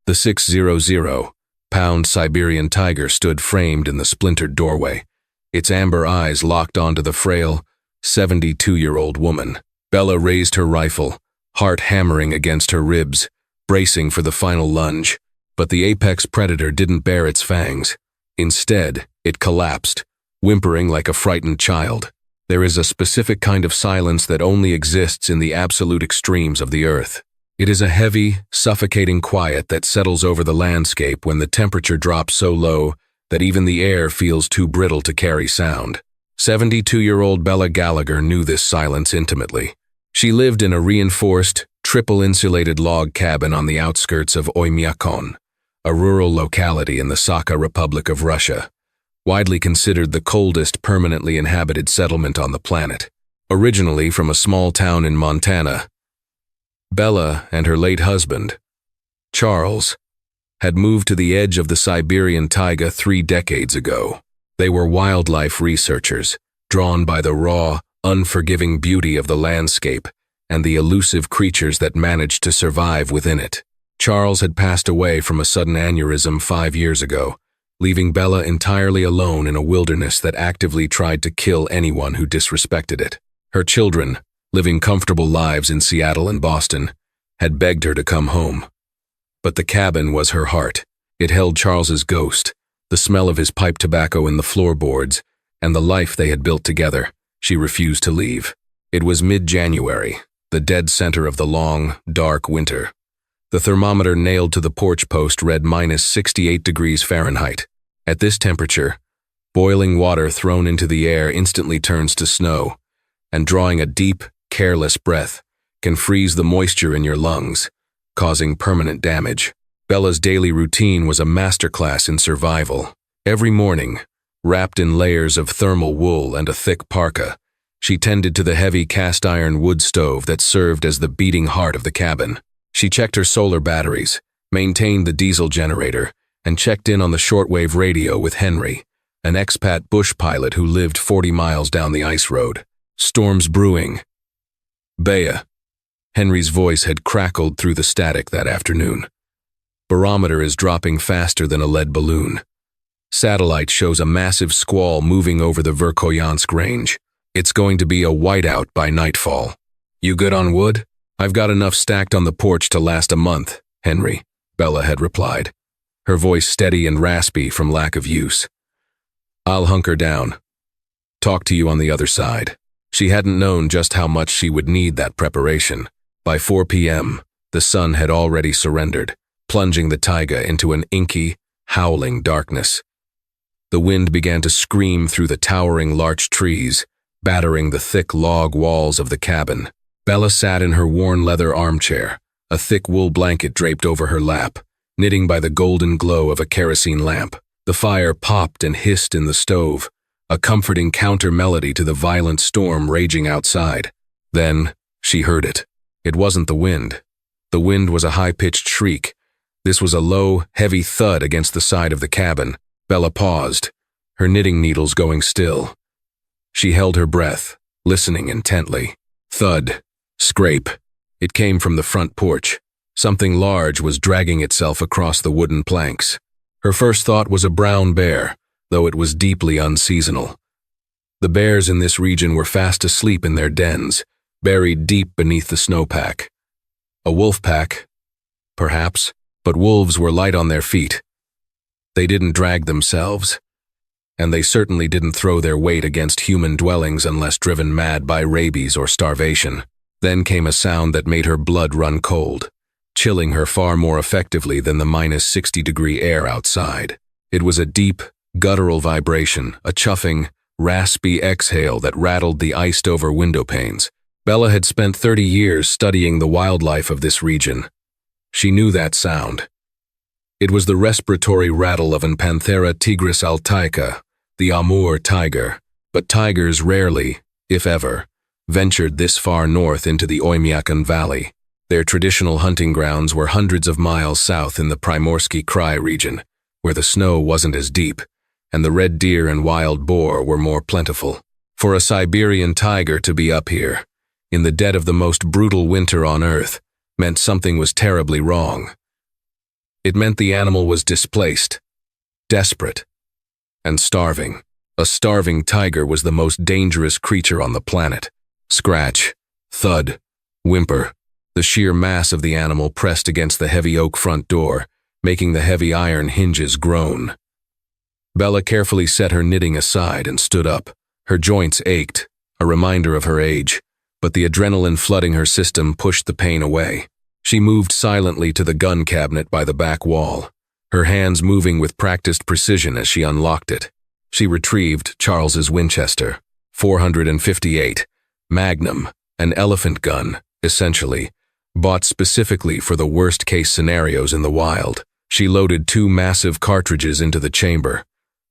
The 600-pound Siberian tiger stood framed in the splintered doorway, its amber eyes locked onto the frail, 72-year-old woman. Bella raised her rifle, heart hammering against her ribs, bracing for the final lunge. But the apex predator didn't bare its fangs. Instead, it collapsed, whimpering like a frightened child. There is a specific kind of silence that only exists in the absolute extremes of the earth. It is a heavy, suffocating quiet that settles over the landscape when the temperature drops so low that even the air feels too brittle to carry sound. 72-year-old Bella Gallagher knew this silence intimately. She lived in a reinforced, triple-insulated log cabin on the outskirts of Oymyakon, a rural locality in the Sakha Republic of Russia, widely considered the coldest permanently inhabited settlement on the planet. Originally from a small town in Montana, Bella and her late husband, Charles, had moved to the edge of the Siberian taiga 3 decades ago. They were wildlife researchers, drawn by the raw, unforgiving beauty of the landscape and the elusive creatures that managed to survive within it. Charles had passed away from a sudden aneurysm 5 years ago, leaving Bella entirely alone in a wilderness that actively tried to kill anyone who disrespected it. Her children, living comfortable lives in Seattle and Boston, had begged her to come home. But the cabin was her heart. It held Charles's ghost, the smell of his pipe tobacco in the floorboards, and the life they had built together. She refused to leave. It was mid-January, the dead center of the long, dark winter. The thermometer nailed to the porch post read -68 degrees Fahrenheit. At this temperature, boiling water thrown into the air instantly turns to snow, and drawing a deep, careless breath can freeze the moisture in your lungs, causing permanent damage. Bella's daily routine was a masterclass in survival. Every morning, wrapped in layers of thermal wool and a thick parka, she tended to the heavy cast-iron wood stove that served as the beating heart of the cabin. She checked her solar batteries, maintained the diesel generator, and checked in on the shortwave radio with Henry, an expat bush pilot who lived 40 miles down the ice road. Storms brewing. Bea. Henry's voice had crackled through the static that afternoon. Barometer is dropping faster than a lead balloon. Satellite shows a massive squall moving over the Verkhoyansk range. It's going to be a whiteout by nightfall. You good on wood? I've got enough stacked on the porch to last a month, Henry, Bella had replied, her voice steady and raspy from lack of use. I'll hunker down. Talk to you on the other side. She hadn't known just how much she would need that preparation. By 4 p.m., the sun had already surrendered, plunging the taiga into an inky, howling darkness. The wind began to scream through the towering larch trees, battering the thick log walls of the cabin. Bella sat in her worn leather armchair, a thick wool blanket draped over her lap, knitting by the golden glow of a kerosene lamp. The fire popped and hissed in the stove, a comforting counter-melody to the violent storm raging outside. Then, she heard it. It wasn't the wind. The wind was a high-pitched shriek. This was a low, heavy thud against the side of the cabin. Bella paused, her knitting needles going still. She held her breath, listening intently. Thud. Scrape. It came from the front porch. Something large was dragging itself across the wooden planks. Her first thought was a brown bear, though it was deeply unseasonal. The bears in this region were fast asleep in their dens, buried deep beneath the snowpack. A wolf pack, perhaps, but wolves were light on their feet. They didn't drag themselves, and they certainly didn't throw their weight against human dwellings unless driven mad by rabies or starvation. Then came a sound that made her blood run cold, chilling her far more effectively than the -60-degree air outside. It was a deep, guttural vibration, a chuffing, raspy exhale that rattled the iced-over window panes. Bella had spent 30 years studying the wildlife of this region. She knew that sound. It was the respiratory rattle of an Panthera tigris altaica, the Amur tiger, but tigers rarely, if ever, ventured this far north into the Oymyakon Valley. Their traditional hunting grounds were hundreds of miles south in the Primorsky Krai region, where the snow wasn't as deep, and the red deer and wild boar were more plentiful. For a Siberian tiger to be up here, in the dead of the most brutal winter on Earth, meant something was terribly wrong. It meant the animal was displaced, desperate, and starving. A starving tiger was the most dangerous creature on the planet. Scratch, thud, whimper. The sheer mass of the animal pressed against the heavy oak front door, making the heavy iron hinges groan. Bella carefully set her knitting aside and stood up. Her joints ached, a reminder of her age, but the adrenaline flooding her system pushed the pain away. She moved silently to the gun cabinet by the back wall, her hands moving with practiced precision as she unlocked it. She retrieved Charles's Winchester, 458, Magnum, an elephant gun, essentially, bought specifically for the worst-case scenarios in the wild. She loaded 2 massive cartridges into the chamber,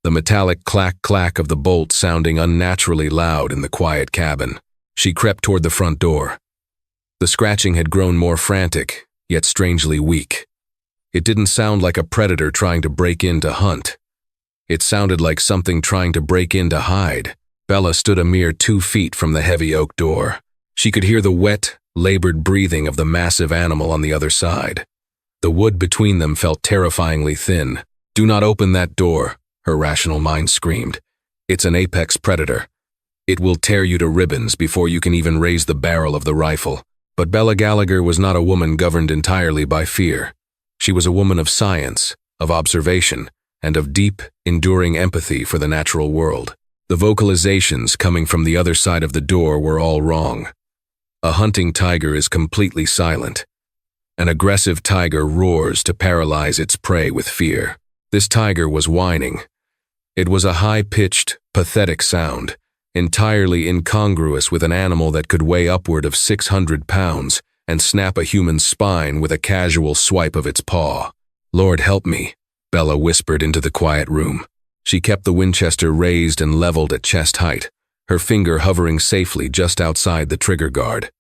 the metallic clack-clack of the bolt sounding unnaturally loud in the quiet cabin. She crept toward the front door. The scratching had grown more frantic, yet strangely weak. It didn't sound like a predator trying to break in to hunt. It sounded like something trying to break in to hide. Bella stood a mere 2 feet from the heavy oak door. She could hear the wet, labored breathing of the massive animal on the other side. The wood between them felt terrifyingly thin. "Do not open that door," her rational mind screamed. "It's an apex predator. It will tear you to ribbons before you can even raise the barrel of the rifle." But Bella Gallagher was not a woman governed entirely by fear. She was a woman of science, of observation, and of deep, enduring empathy for the natural world. The vocalizations coming from the other side of the door were all wrong. A hunting tiger is completely silent. An aggressive tiger roars to paralyze its prey with fear. This tiger was whining. It was a high-pitched, pathetic sound, entirely incongruous with an animal that could weigh upward of 600 pounds and snap a human spine with a casual swipe of its paw. "Lord help me," Bella whispered into the quiet room. She kept the Winchester raised and leveled at chest height, her finger hovering safely just outside the trigger guard.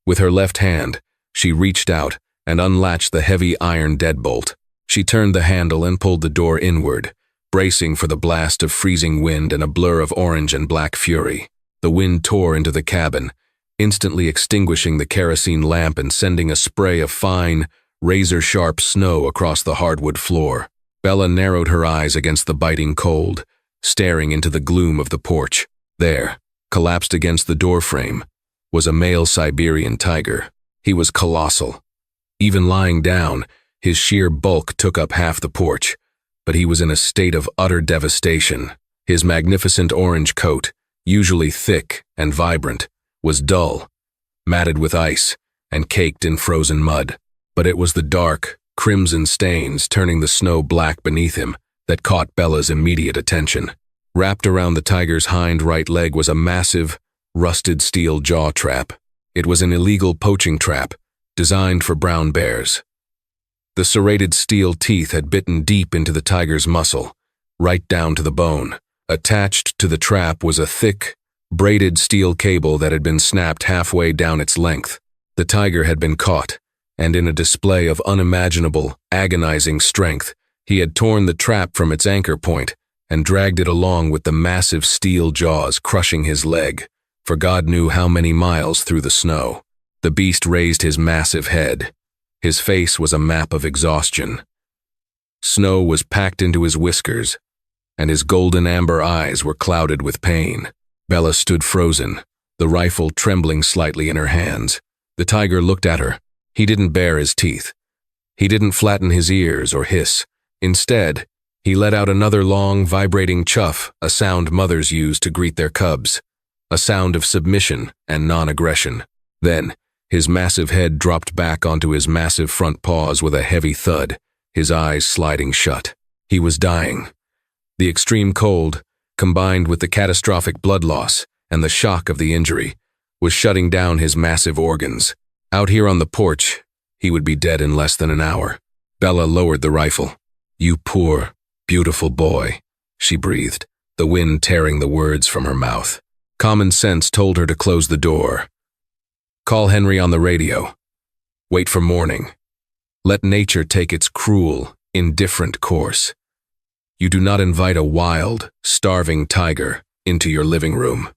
With her left hand, she reached out and unlatched the heavy iron deadbolt. She turned the handle and pulled the door inward, bracing for the blast of freezing wind and a blur of orange and black fury. The wind tore into the cabin, instantly extinguishing the kerosene lamp and sending a spray of fine, razor-sharp snow across the hardwood floor. Bella narrowed her eyes against the biting cold, staring into the gloom of the porch. There, collapsed against the doorframe, was a male Siberian tiger. He was colossal. Even lying down, his sheer bulk took up half the porch, but he was in a state of utter devastation. His magnificent orange coat, usually thick and vibrant, was dull, matted with ice, and caked in frozen mud. But it was the dark, crimson stains turning the snow black beneath him that caught Bella's immediate attention. Wrapped around the tiger's hind right leg was a massive, rusted steel jaw trap. It was an illegal poaching trap, designed for brown bears. The serrated steel teeth had bitten deep into the tiger's muscle, right down to the bone. Attached to the trap was a thick, braided steel cable that had been snapped halfway down its length. The tiger had been caught, and in a display of unimaginable, agonizing strength, he had torn the trap from its anchor point and dragged it along with the massive steel jaws crushing his leg, for God knew how many miles through the snow. The beast raised his massive head. His face was a map of exhaustion. Snow was packed into his whiskers, and his golden amber eyes were clouded with pain. Bella stood frozen, the rifle trembling slightly in her hands. The tiger looked at her. He didn't bare his teeth. He didn't flatten his ears or hiss. Instead, he let out another long, vibrating chuff, a sound mothers use to greet their cubs, a sound of submission and non-aggression. Then, his massive head dropped back onto his massive front paws with a heavy thud, his eyes sliding shut. He was dying. The extreme cold, combined with the catastrophic blood loss and the shock of the injury, was shutting down his massive organs. Out here on the porch, he would be dead in less than an hour. Bella lowered the rifle. "You poor, beautiful boy," she breathed, the wind tearing the words from her mouth. Common sense told her to close the door. Call Henry on the radio. Wait for morning. Let nature take its cruel, indifferent course. You do not invite a wild, starving tiger into your living room.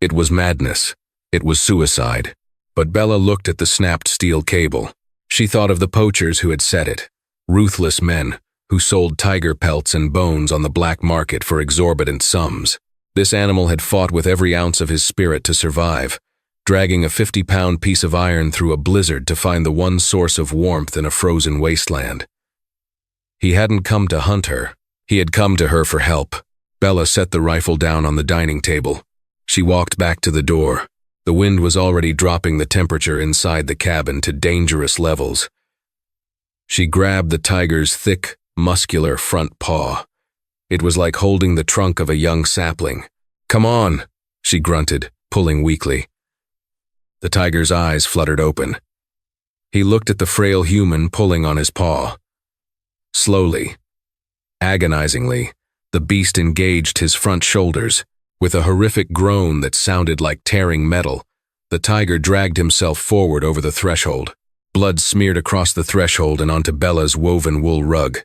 It was madness. It was suicide. But Bella looked at the snapped steel cable. She thought of the poachers who had set it, Ruthless men who sold tiger pelts and bones on the black market for exorbitant sums. This animal had fought with every ounce of his spirit to survive, dragging a 50-pound piece of iron through a blizzard to find the one source of warmth in a frozen wasteland. He hadn't come to hunt her. He had come to her for help. Bella set the rifle down on the dining table. She walked back to the door. The wind was already dropping the temperature inside the cabin to dangerous levels. She grabbed the tiger's thick, muscular front paw. It was like holding the trunk of a young sapling. "Come on," she grunted, pulling weakly. The tiger's eyes fluttered open. He looked at the frail human pulling on his paw. Slowly, agonizingly, the beast engaged his front shoulders. With a horrific groan that sounded like tearing metal, the tiger dragged himself forward over the threshold. Blood smeared across the threshold and onto Bella's woven wool rug.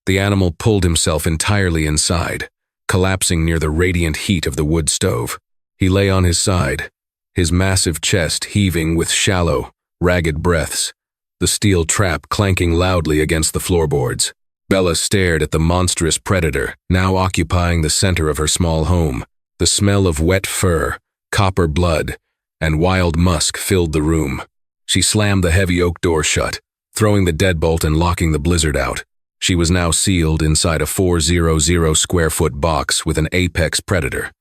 The animal pulled himself entirely inside, collapsing near the radiant heat of the wood stove. He lay on his side, his massive chest heaving with shallow, ragged breaths, the steel trap clanking loudly against the floorboards. Bella stared at the monstrous predator, now occupying the center of her small home. The smell of wet fur, copper blood, and wild musk filled the room. She slammed the heavy oak door shut, throwing the deadbolt and locking the blizzard out. She was now sealed inside a 400-square-foot box with an apex predator.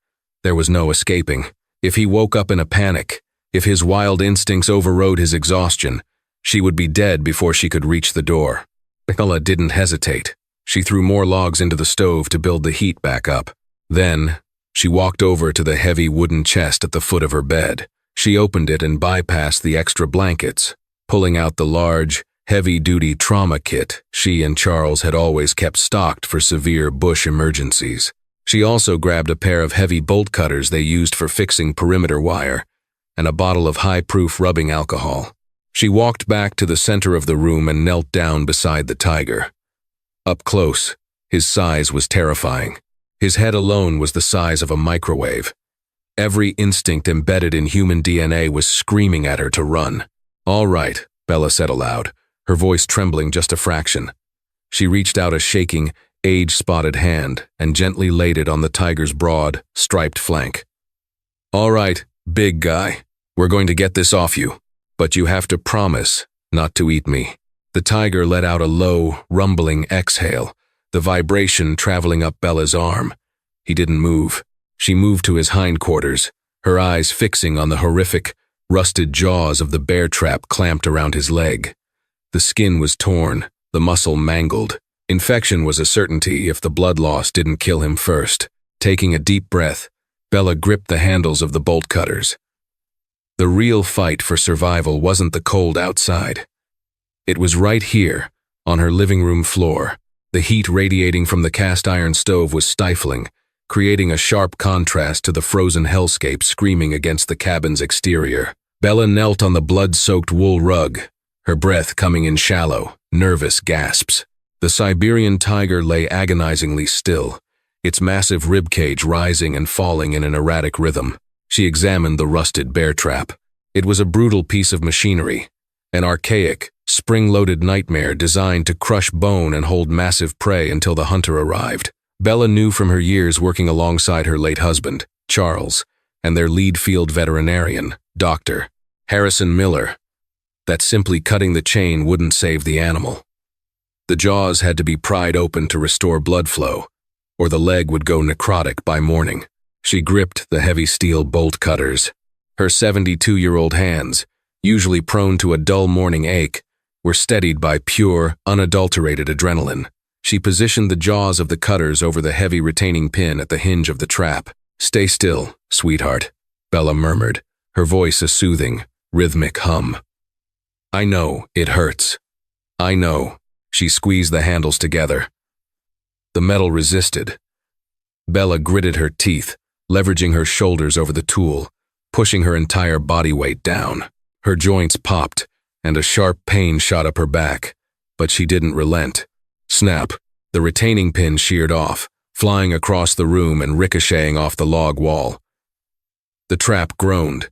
There was no escaping. If he woke up in a panic, if his wild instincts overrode his exhaustion, she would be dead before she could reach the door. Bella didn't hesitate. She threw more logs into the stove to build the heat back up. Then, she walked over to the heavy wooden chest at the foot of her bed. She opened it and bypassed the extra blankets, pulling out the large, heavy-duty trauma kit she and Charles had always kept stocked for severe bush emergencies. She also grabbed a pair of heavy bolt cutters they used for fixing perimeter wire, and a bottle of high-proof rubbing alcohol. She walked back to the center of the room and knelt down beside the tiger. Up close, his size was terrifying. His head alone was the size of a microwave. Every instinct embedded in human DNA was screaming at her to run. "All right," Bella said aloud, her voice trembling just a fraction. She reached out a shaking, age-spotted hand and gently laid it on the tiger's broad, striped flank. "All right, big guy, we're going to get this off you. But you have to promise not to eat me." The tiger let out a low, rumbling exhale, the vibration traveling up Bella's arm. He didn't move. She moved to his hindquarters, her eyes fixing on the horrific, rusted jaws of the bear trap clamped around his leg. The skin was torn, the muscle mangled. Infection was a certainty if the blood loss didn't kill him first. Taking a deep breath, Bella gripped the handles of the bolt cutters. The real fight for survival wasn't the cold outside. It was right here, on her living room floor. The heat radiating from the cast iron stove was stifling, creating a sharp contrast to the frozen hellscape screaming against the cabin's exterior. Bella knelt on the blood-soaked wool rug, her breath coming in shallow, nervous gasps. The Siberian tiger lay agonizingly still, its massive ribcage rising and falling in an erratic rhythm. She examined the rusted bear trap. It was a brutal piece of machinery, an archaic, spring-loaded nightmare designed to crush bone and hold massive prey until the hunter arrived. Bella knew from her years working alongside her late husband, Charles, and their lead field veterinarian, Dr. Harrison Miller, that simply cutting the chain wouldn't save the animal. The jaws had to be pried open to restore blood flow, or the leg would go necrotic by morning. She gripped the heavy steel bolt cutters. Her 72-year-old hands, usually prone to a dull morning ache, were steadied by pure, unadulterated adrenaline. She positioned the jaws of the cutters over the heavy retaining pin at the hinge of the trap. "Stay still, sweetheart," Bella murmured, her voice a soothing, rhythmic hum. "I know, it hurts. I know." She squeezed the handles together. The metal resisted. Bella gritted her teeth, leveraging her shoulders over the tool, pushing her entire body weight down. Her joints popped, and a sharp pain shot up her back, but she didn't relent. Snap! The retaining pin sheared off, flying across the room and ricocheting off the log wall. The trap groaned,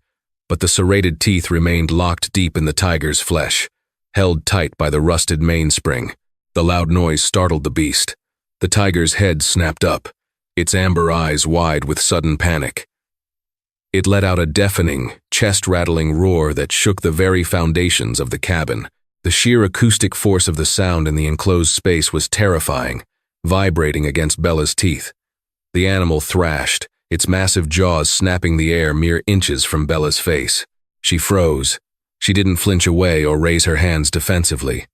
but the serrated teeth remained locked deep in the tiger's flesh, held tight by the rusted mainspring. The loud noise startled the beast. The tiger's head snapped up, its amber eyes wide with sudden panic. It let out a deafening, chest-rattling roar that shook the very foundations of the cabin. The sheer acoustic force of the sound in the enclosed space was terrifying, vibrating against Bella's teeth. The animal thrashed, its massive jaws snapping the air mere inches from Bella's face. She froze. She didn't flinch away or raise her hands defensively.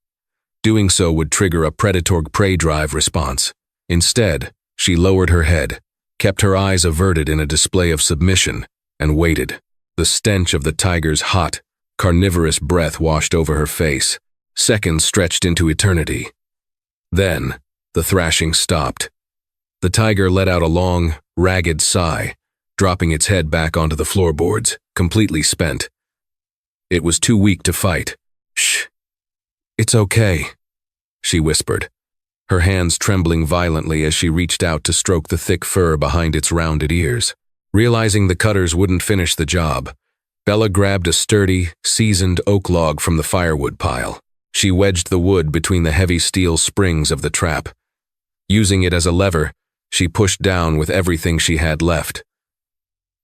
Doing so would trigger a predatory prey drive response. Instead, she lowered her head, kept her eyes averted in a display of submission, and waited. The stench of the tiger's hot, carnivorous breath washed over her face. Seconds stretched into eternity. Then, the thrashing stopped. The tiger let out a long, ragged sigh, dropping its head back onto the floorboards, completely spent. It was too weak to fight. "Shh. It's okay," she whispered, her hands trembling violently as she reached out to stroke the thick fur behind its rounded ears. Realizing the cutters wouldn't finish the job, Bella grabbed a sturdy, seasoned oak log from the firewood pile. She wedged the wood between the heavy steel springs of the trap. Using it as a lever, she pushed down with everything she had left.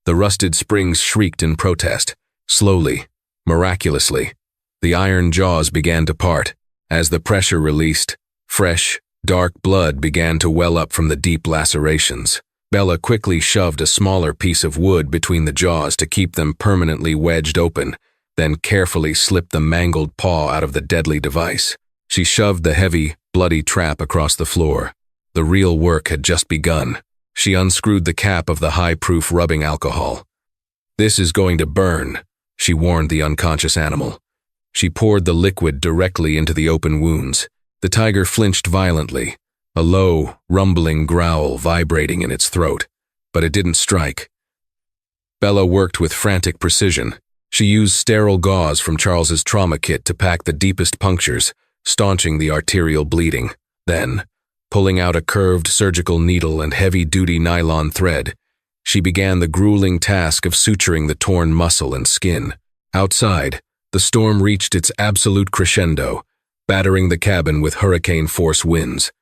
The rusted springs shrieked in protest. Slowly, miraculously, the iron jaws began to part. As the pressure released, fresh, dark blood began to well up from the deep lacerations. Bella quickly shoved a smaller piece of wood between the jaws to keep them permanently wedged open, then carefully slipped the mangled paw out of the deadly device. She shoved the heavy, bloody trap across the floor. The real work had just begun. She unscrewed the cap of the high-proof rubbing alcohol. "This is going to burn," she warned the unconscious animal. She poured the liquid directly into the open wounds. The tiger flinched violently, a low, rumbling growl vibrating in its throat, but it didn't strike. Bella worked with frantic precision. She used sterile gauze from Charles's trauma kit to pack the deepest punctures, staunching the arterial bleeding. Then, pulling out a curved surgical needle and heavy-duty nylon thread, she began the grueling task of suturing the torn muscle and skin. Outside, the storm reached its absolute crescendo, battering the cabin with hurricane-force winds.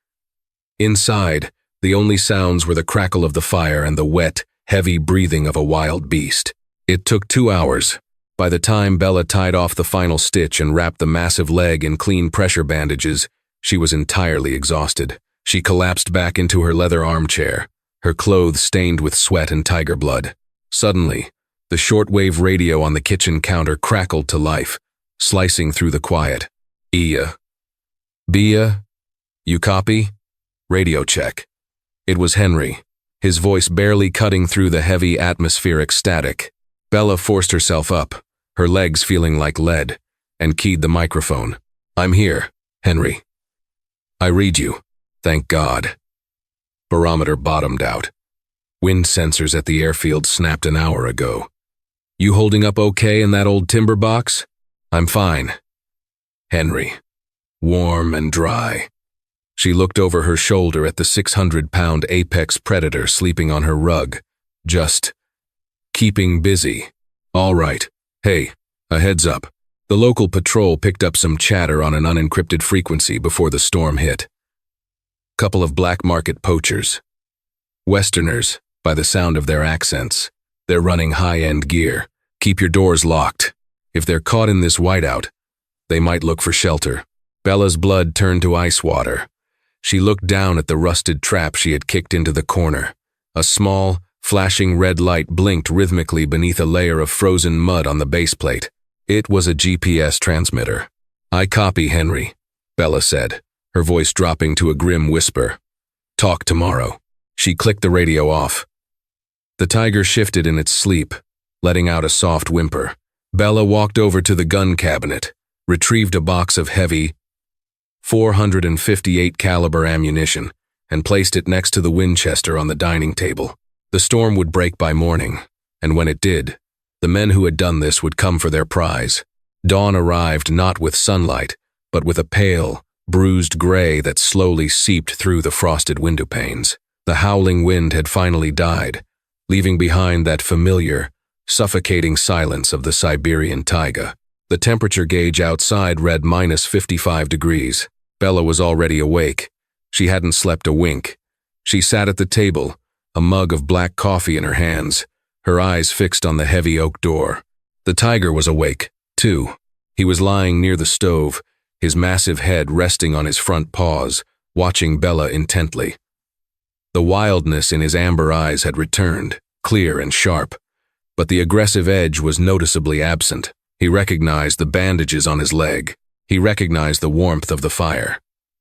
Inside, the only sounds were the crackle of the fire and the wet, heavy breathing of a wild beast. It took 2 hours. By the time Bella tied off the final stitch and wrapped the massive leg in clean pressure bandages, she was entirely exhausted. She collapsed back into her leather armchair, her clothes stained with sweat and tiger blood. Suddenly, the shortwave radio on the kitchen counter crackled to life, slicing through the quiet. "Iya. Bia? You copy?" Radio check. It was Henry, his voice barely cutting through the heavy atmospheric static. Bella forced herself up, her legs feeling like lead, and keyed the microphone. "I'm here, Henry. I read you. Thank God." Barometer bottomed out. Wind sensors at the airfield snapped an hour ago. "You holding up okay in that old timber box?" "I'm fine." Henry. Warm and dry. She looked over her shoulder at the 600-pound apex predator sleeping on her rug. Just keeping busy. "All right. Hey, a heads up. The local patrol picked up some chatter on an unencrypted frequency before the storm hit. Couple of black market poachers. Westerners, by the sound of their accents. They're running high-end gear. Keep your doors locked. If they're caught in this whiteout, they might look for shelter." Bella's blood turned to ice water. She looked down at the rusted trap she had kicked into the corner. A small, flashing red light blinked rhythmically beneath a layer of frozen mud on the base plate. It was a GPS transmitter. "I copy, Henry," Bella said, her voice dropping to a grim whisper. "Talk tomorrow." She clicked the radio off. The tiger shifted in its sleep, letting out a soft whimper. Bella walked over to the gun cabinet, retrieved a box of heavy, .458 caliber ammunition, and placed it next to the Winchester on the dining table. The storm would break by morning, and when it did, the men who had done this would come for their prize. Dawn arrived not with sunlight, but with a pale, bruised gray that slowly seeped through the frosted window panes. The howling wind had finally died, leaving behind that familiar, suffocating silence of the Siberian taiga. The temperature gauge outside read -55 degrees. Bella was already awake. She hadn't slept a wink. She sat at the table, a mug of black coffee in her hands, her eyes fixed on the heavy oak door. The tiger was awake, too. He was lying near the stove, his massive head resting on his front paws, watching Bella intently. The wildness in his amber eyes had returned, clear and sharp, but the aggressive edge was noticeably absent. He recognized the bandages on his leg. He recognized the warmth of the fire.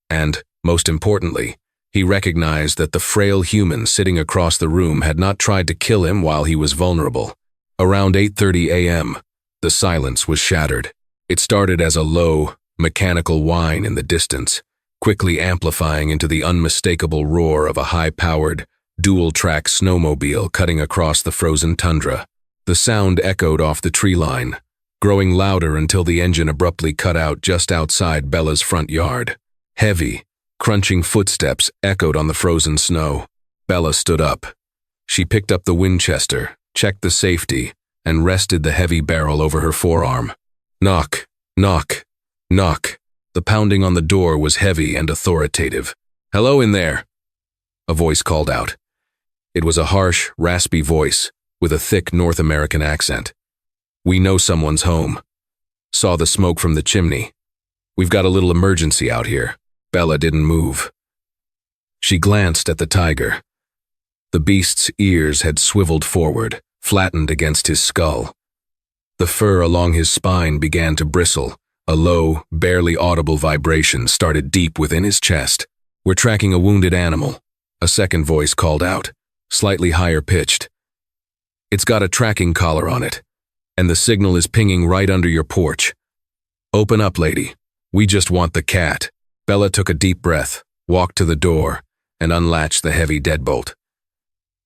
And, most importantly, he recognized that the frail human sitting across the room had not tried to kill him while he was vulnerable. Around 8:30 a.m., the silence was shattered. It started as a low, mechanical whine in the distance, quickly amplifying into the unmistakable roar of a high-powered, dual-track snowmobile cutting across the frozen tundra. The sound echoed off the tree line, growing louder until the engine abruptly cut out just outside Bella's front yard. Heavy, crunching footsteps echoed on the frozen snow. Bella stood up. She picked up the Winchester, checked the safety, and rested the heavy barrel over her forearm. Knock, knock, knock. The pounding on the door was heavy and authoritative. "Hello in there," a voice called out. It was a harsh, raspy voice with a thick North American accent. "We know someone's home. Saw the smoke from the chimney. We've got a little emergency out here." Bella didn't move. She glanced at the tiger. The beast's ears had swiveled forward, flattened against his skull. The fur along his spine began to bristle. A low, barely audible vibration started deep within his chest. "We're tracking a wounded animal," a second voice called out, slightly higher pitched. "It's got a tracking collar on it, and the signal is pinging right under your porch. Open up, lady. We just want the cat." Bella took a deep breath, walked to the door, and unlatched the heavy deadbolt.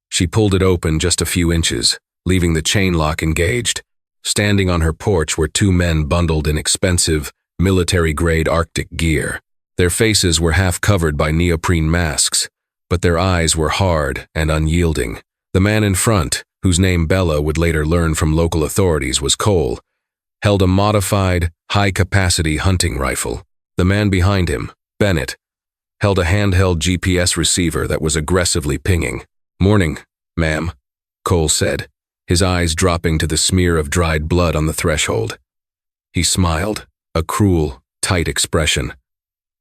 She pulled it open just a few inches, leaving the chain lock engaged. Standing on her porch were two men bundled in expensive, military-grade Arctic gear. Their faces were half covered by neoprene masks, but their eyes were hard and unyielding. The man in front, whose name Bella would later learn from local authorities was Cole, held a modified, high-capacity hunting rifle. The man behind him, Bennett, held a handheld GPS receiver that was aggressively pinging. "Morning, ma'am," Cole said, his eyes dropping to the smear of dried blood on the threshold. He smiled, a cruel, tight expression.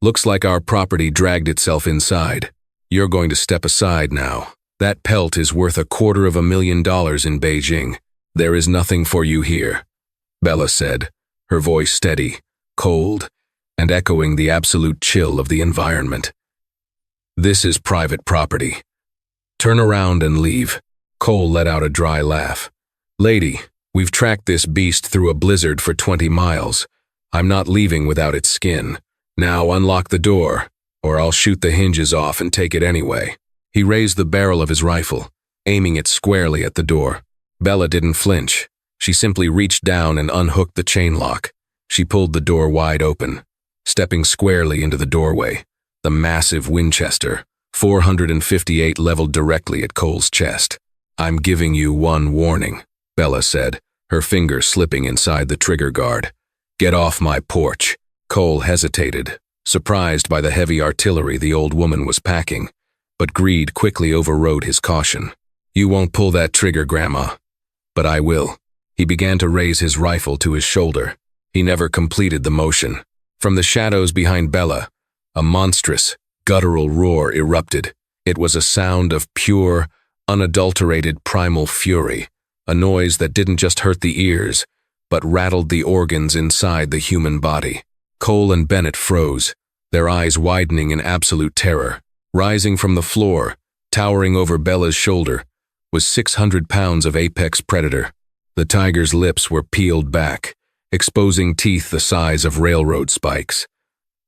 "Looks like our property dragged itself inside. You're going to step aside now. That pelt is worth $250,000 in Beijing. There is nothing for you here," Bella said, her voice steady, cold, and echoing the absolute chill of the environment. "This is private property. Turn around and leave." Cole let out a dry laugh. "Lady, we've tracked this beast through a blizzard for 20 miles. I'm not leaving without its skin. Now unlock the door, or I'll shoot the hinges off and take it anyway." He raised the barrel of his rifle, aiming it squarely at the door. Bella didn't flinch. She simply reached down and unhooked the chain lock. She pulled the door wide open, stepping squarely into the doorway. The massive Winchester, 458 leveled directly at Cole's chest. "I'm giving you one warning," Bella said, her finger slipping inside the trigger guard. "Get off my porch." Cole hesitated, surprised by the heavy artillery the old woman was packing, but greed quickly overrode his caution. "You won't pull that trigger, Grandma." "But I will." He began to raise his rifle to his shoulder. He never completed the motion. From the shadows behind Bella, a monstrous, guttural roar erupted. It was a sound of pure, unadulterated primal fury, a noise that didn't just hurt the ears, but rattled the organs inside the human body. Cole and Bennett froze, their eyes widening in absolute terror. Rising from the floor, towering over Bella's shoulder, was 600 pounds of apex predator. The tiger's lips were peeled back, exposing teeth the size of railroad spikes.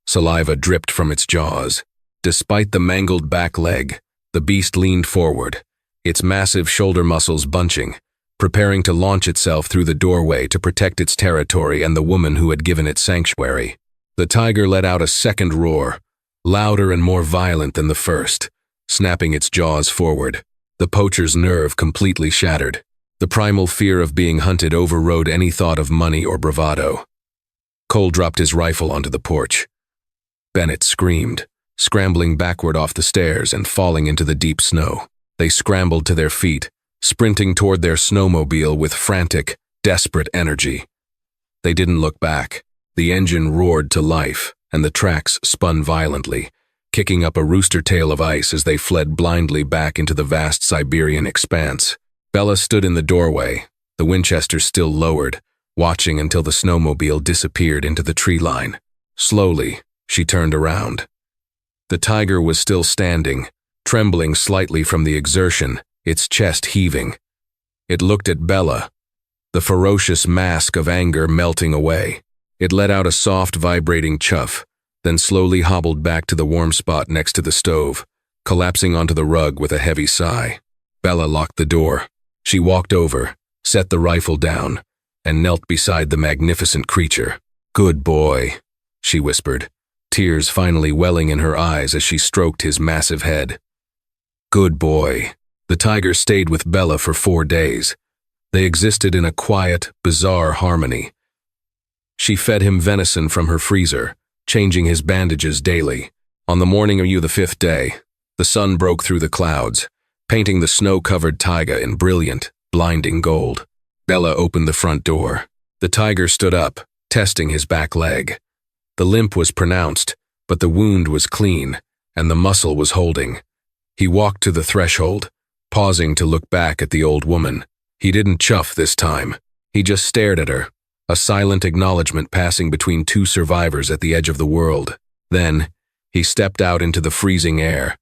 Saliva dripped from its jaws. Despite the mangled back leg, the beast leaned forward, its massive shoulder muscles bunching, preparing to launch itself through the doorway to protect its territory and the woman who had given it sanctuary. The tiger let out a second roar, louder and more violent than the first, snapping its jaws forward. The poacher's nerve completely shattered. The primal fear of being hunted overrode any thought of money or bravado. Cole dropped his rifle onto the porch. Bennett screamed, scrambling backward off the stairs and falling into the deep snow. They scrambled to their feet, sprinting toward their snowmobile with frantic, desperate energy. They didn't look back. The engine roared to life, and the tracks spun violently, kicking up a rooster tail of ice as they fled blindly back into the vast Siberian expanse. Bella stood in the doorway, the Winchester still lowered, watching until the snowmobile disappeared into the tree line. Slowly, she turned around. The Tiger was still standing, trembling slightly from the exertion, its chest heaving. It looked at Bella, the ferocious mask of anger melting away. It let out a soft, vibrating chuff, then slowly hobbled back to the warm spot next to the stove, collapsing onto the rug with a heavy sigh. Bella locked the door. She walked over, set the rifle down, and knelt beside the magnificent creature. "Good boy," she whispered, tears finally welling in her eyes as she stroked his massive head. "Good boy." The Tiger stayed with Bella for 4 days. They existed in a quiet, bizarre harmony. She fed him venison from her freezer, changing his bandages daily. On the morning of the 5th day, the sun broke through the clouds, painting the snow-covered taiga in brilliant, blinding gold. Bella opened the front door. The Tiger stood up, testing his back leg. The limp was pronounced, but the wound was clean, and the muscle was holding. He walked to the threshold, pausing to look back at the old woman. He didn't chuff this time. He just stared at her, a silent acknowledgement passing between two survivors at the edge of the world. Then, he stepped out into the freezing air,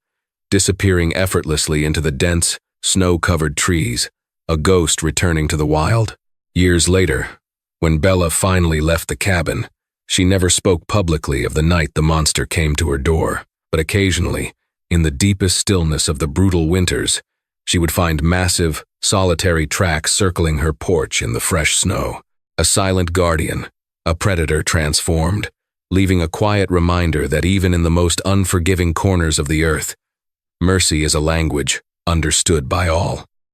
disappearing effortlessly into the dense, snow-covered trees, a ghost returning to the wild. Years later, when Bella finally left the cabin, she never spoke publicly of the night the monster came to her door, but occasionally, in the deepest stillness of the brutal winters, she would find massive, solitary tracks circling her porch in the fresh snow. A silent guardian, a predator transformed, leaving a quiet reminder that even in the most unforgiving corners of the earth, mercy is a language understood by all.